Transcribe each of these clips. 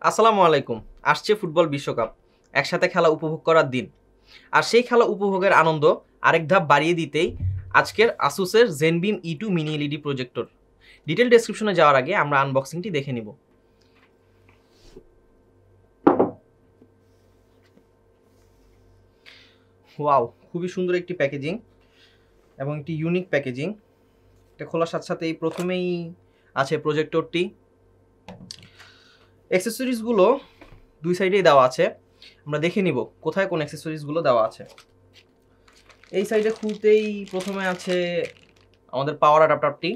আসসালামু আলাইকুম। আসছে ফুটবল বিশ্বকাপ, একসাথে খেলা উপভোগ করার দিন। আর সেই খেলা উপভোগের আনন্দ আরেক ধাপ বাড়িয়ে দিতেই আজকের আসুসের জেনবিম E2 mini LED projector. Detail ডেসক্রিপশনে যাওয়ার আগে আমরা আনবক্সিংটি দেখে নিব। ওয়াও, খুবই সুন্দর একটি প্যাকেজিং এবং একটি ইউনিক প্যাকেজিং। এটা খোলার সাথে সাথে এই প্রথমেই আছে প্রজেক্টরটি। অ্যাক্সেসরিজগুলো দুই সাইডেই দেওয়া আছে, আমরা দেখে নিব কোথায় কোন অ্যাক্সেসরিজগুলো দেওয়া আছে। এই সাইডে খুলতেই প্রথমে আছে আমাদের পাওয়ার অ্যাডাপ্টারটি,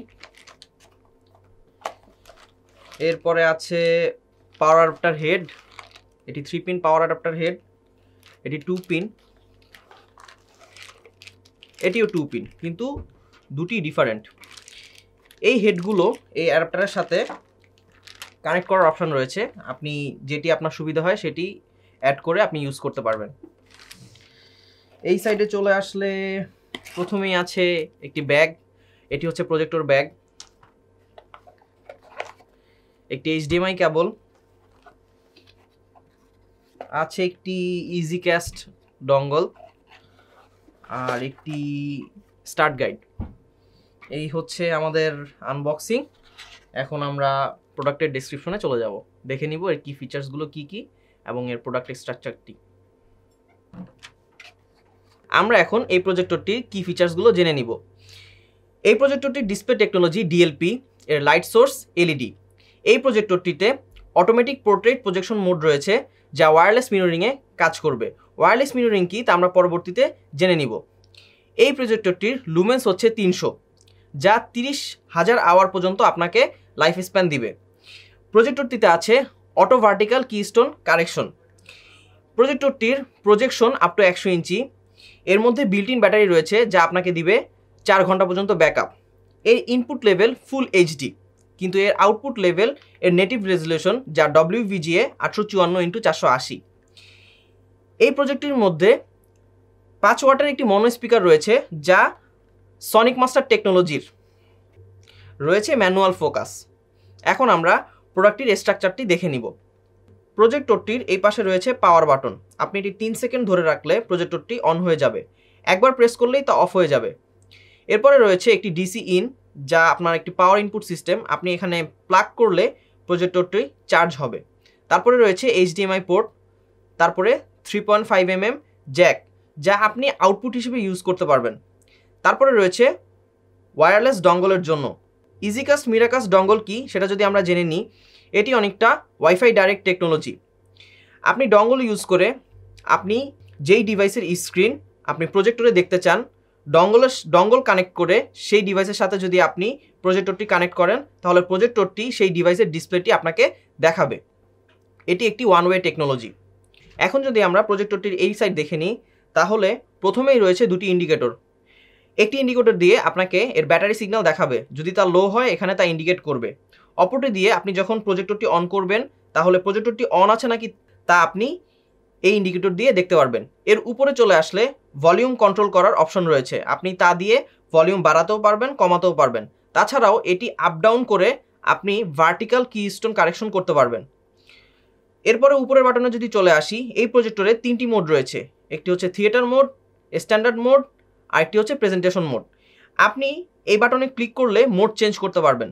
এরপরে আছে পাওয়ার অ্যাডাপ্টার হেড। এটি 3 পিন পাওয়ার অ্যাডাপ্টার হেড, এটি 2 পিন, এটিও 2 পিন, কিন্তু দুটি ডিফারেন্ট। এই হেডগুলো এই অ্যাডাপ্টারের সাথে কানেক্ট করার অপশন রয়েছে, আপনি যেটি আপনার সুবিধা হয় সেটি অ্যাড করে আপনি ইউজ করতে পারবেন। এই সাইডে চলে আসলে প্রথমেই আছে একটি ব্যাগ, এটি হচ্ছে প্রজেক্টর ব্যাগ, একটি HDMI কেবল, আছে একটি ইজি ক্যাস্ট ডঙ্গল আর একটি স্টার্ট গাইড। এই হচ্ছে আমাদের আনবক্সিং। এখন আমরা প্রোডাক্টের ডেসক্রিপশনে চলে যাব, দেখে নিব এর কি ফিচার্সগুলো কি কি এবং এর প্রোডাক্টের স্ট্রাকচারটি। আমরা এখন এই প্রজেক্টরটির কি ফিচার্সগুলো জেনে নিব। এই প্রজেক্টরটির ডিসপ্লে টেকনোলজি DLP, এর লাইট সোর্স LED। এই প্রজেক্টরটিতে অটোমেটিক পোর্ট্রেট প্রজেকশন মোড রয়েছে, যা ওয়্যারলেস মিররিংয়ে কাজ করবে। ওয়্যারলেস মিররিং কি তা আমরা পরবর্তীতে জেনে নিব। এই প্রজেক্টরটির লুমেন্স হচ্ছে 300, যা 30,000 আওয়ার পর্যন্ত আপনাকে লাইফ স্প্যান দিবে। প্রজেক্টরটিতে আছে অটো ভার্টিক্যাল কিস্টোন কারেকশন। প্রজেক্টরটির প্রজেকশন আপ টু 100 ইঞ্চি। এর মধ্যে বিল্ট ইন ব্যাটারি রয়েছে, যা আপনাকে দিবে 4 ঘন্টা পর্যন্ত ব্যাকআপ। এর ইনপুট লেভেল ফুল HD, কিন্তু এর আউটপুট লেভেল এর নেটিভ রেজলিউশন, যা WVGA 854x480। এই প্রজেক্টটির মধ্যে 5 ওয়াটের একটি মনো স্পিকার রয়েছে, যা সনিকমাস্টার টেকনোলজির রয়েছে ম্যানুয়াল ফোকাস। এখন আমরা প্রোডাক্টটির স্ট্রাকচারটি দেখে নিব। প্রজেক্টরটির এই পাশে রয়েছে পাওয়ার বাটন, আপনি এটি 3 সেকেন্ড ধরে রাখলে প্রজেক্টরটি অন হয়ে যাবে, একবার প্রেস করলেই তা অফ হয়ে যাবে। এরপরে রয়েছে একটি DC ইন, যা আপনার একটি পাওয়ার ইনপুট সিস্টেম, আপনি এখানে প্লাগ করলে প্রজেক্টরটি চার্জ হবে। তারপরে রয়েছে HDMI পোর্ট, তারপরে 3.5mm জ্যাক, যা আপনি আউটপুট হিসেবে ইউজ করতে পারবেন। তারপরে রয়েছে ওয়্যারলেস ডঙ্গলের জন্য। ইজিকাস্ট মিরাকাস্ট ডঙ্গল কি সেটা যদি আমরা জেনে নিই, এটি অনেকটা ওয়াইফাই ডাইরেক্ট টেকনোলজি। আপনি ডঙ্গল ইউজ করে আপনি যেই ডিভাইসের স্ক্রিন আপনি প্রজেক্টরে দেখতে চান, ডঙ্গল কানেক্ট করে সেই ডিভাইসের সাথে যদি আপনি প্রজেক্টরটি কানেক্ট করেন, তাহলে প্রজেক্টরটি সেই ডিভাইসের ডিসপ্লেটি আপনাকে দেখাবে। এটি একটি ওয়ান ওয়ে টেকনোলজি। এখন যদি আমরা প্রজেক্টরটির এই সাইড দেখে নিই, তাহলে প্রথমেই রয়েছে দুটি ইন্ডিকেটর। একটি ইন্ডিকেটর দিয়ে আপনাকে এর ব্যাটারি সিগন্যাল দেখাবে, যদি তা লো হয় এখানে তা ইন্ডিকেট করবে। অপরটি দিয়ে আপনি যখন প্রজেক্টরটি অন করবেন, তাহলে প্রজেক্টরটি অন আছে নাকি তা আপনি এই ইন্ডিকেটর দিয়ে দেখতে পারবেন। এর উপরে চলে আসলে ভলিউম কন্ট্রোল করার অপশন রয়েছে, আপনি তা দিয়ে ভলিউম বাড়াতেও পারবেন, কমাতেও পারবেন। তাছাড়াও এটি আপ ডাউন করে আপনি ভার্টিক্যাল কিস্টোন কারেকশন করতে পারবেন। এরপরে উপরের বাটনে যদি চলে আসি, এই প্রজেক্টরে 3টি মোড রয়েছে, একটি হচ্ছে থিয়েটার মোড, স্ট্যান্ডার্ড মোড, আরেকটি হচ্ছে প্রেজেন্টেশন মোড। আপনি এই বাটনে ক্লিক করলে মোড চেঞ্জ করতে পারবেন।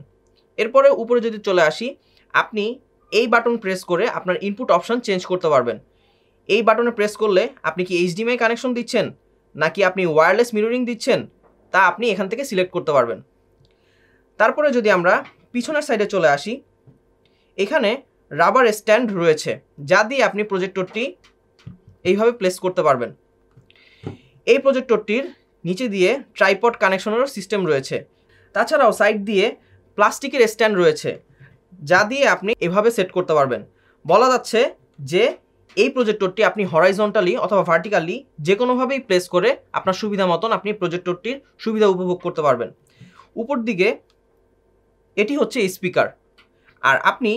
এরপরে উপরে যদি চলে আসি, আপনি এই বাটন প্রেস করে আপনার ইনপুট অপশন চেঞ্জ করতে পারবেন। এই বাটনে প্রেস করলে আপনি কি HDMI কানেকশন দিচ্ছেন নাকি আপনি ওয়্যারলেস মিররিং দিচ্ছেন, তা আপনি এখান থেকে সিলেক্ট করতে পারবেন। তারপরে যদি আমরা পিছনের সাইডে চলে আসি, এখানে রাবার স্ট্যান্ড রয়েছে, যা দিয়ে আপনি প্রজেক্টরটি এইভাবে প্লেস করতে পারবেন। এই প্রজেক্টরটির নিচে দিয়ে ট্রাইপড কানেকশনের সিস্টেম রয়েছে। তাছাড়াও সাইড দিয়ে প্লাস্টিকের স্ট্যান্ড রয়েছে, যা দিয়ে আপনি এভাবে সেট করতে পারবেন। বলা যাচ্ছে যে এই প্রজেক্টরটি আপনি হরাইজন্টালি অথবা ভার্টিক্যালি যে কোনোভাবেই প্লেস করে আপনার সুবিধা মতন আপনি প্রজেক্টরটির সুবিধা উপভোগ করতে পারবেন। উপর দিকে এটি হচ্ছে স্পিকার, আর আপনি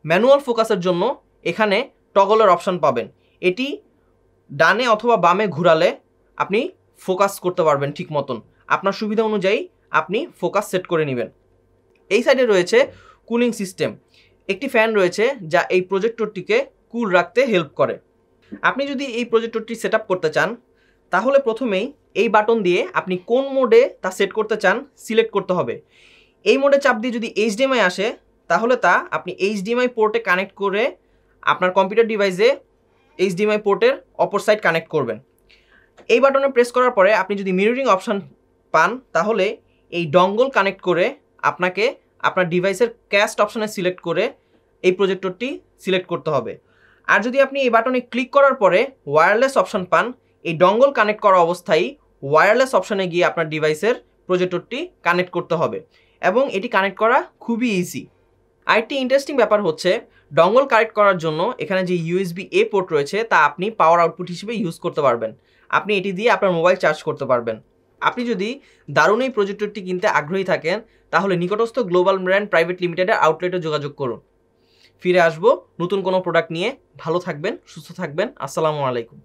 ম্যানুয়াল ফোকাসের জন্য এখানে টগলের অপশন পাবেন। এটি ডানে অথবা বামে ঘোরালে আপনি ফোকাস করতে পারবেন ঠিক মতন, আপনার সুবিধা অনুযায়ী আপনি ফোকাস সেট করে নেবেন। এই সাইডে রয়েছে কুলিং সিস্টেম। একটি ফ্যান রয়েছে যা এই প্রজেক্টরটিকে কুল রাখতে হেল্প করে। আপনি যদি এই প্রজেক্টরটি সেট আপ করতে চান তাহলে প্রথমেই এই বাটন দিয়ে আপনি কোন মোডে তা সেট করতে চান সিলেক্ট করতে হবে। এই মোডে চাপ দিয়ে যদি HDMI আসে তাহলে তা আপনি HDMI পোর্টে কানেক্ট করে আপনার কম্পিউটার ডিভাইসে HDMI পোর্টের অপর সাইড কানেক্ট করবেন। এই বাটনে প্রেস করার পরে আপনি যদি মিররিং অপশান পান তাহলে এই ডঙ্গল কানেক্ট করে আপনাকে আপনার ডিভাইসের ক্যাস্ট অপশানে সিলেক্ট করে এই প্রজেক্টরটি সিলেক্ট করতে হবে। আর যদি আপনি এই বাটনে ক্লিক করার পরে ওয়্যারলেস অপশান পান, এই ডঙ্গল কানেক্ট করা অবস্থায় ওয়্যারলেস অপশানে গিয়ে আপনার ডিভাইসের প্রজেক্টরটি কানেক্ট করতে হবে এবং এটি কানেক্ট করা খুবই ইজি। আরেকটি ইন্টারেস্টিং ব্যাপার হচ্ছে ডঙ্গল কানেক্ট করার জন্য এখানে যে USB-A পোর্ট রয়েছে তা আপনি পাওয়ার আউটপুট হিসেবে ইউজ করতে পারবেন। আপনি এটি দিয়ে আপনার মোবাইল চার্জ করতে পারবেন। আপনি যদি দারুণ এই প্রজেক্টরটি কিনতে আগ্রহী থাকেন তাহলে নিকটস্থ গ্লোবাল ব্র্যান্ড প্রাইভেট লিমিটেডের আউটলেটে যোগাযোগ করুন। ফিরে আসবো নতুন কোনো প্রোডাক্ট নিয়ে। ভালো থাকবেন, সুস্থ থাকবেন। আসসালামু আলাইকুম।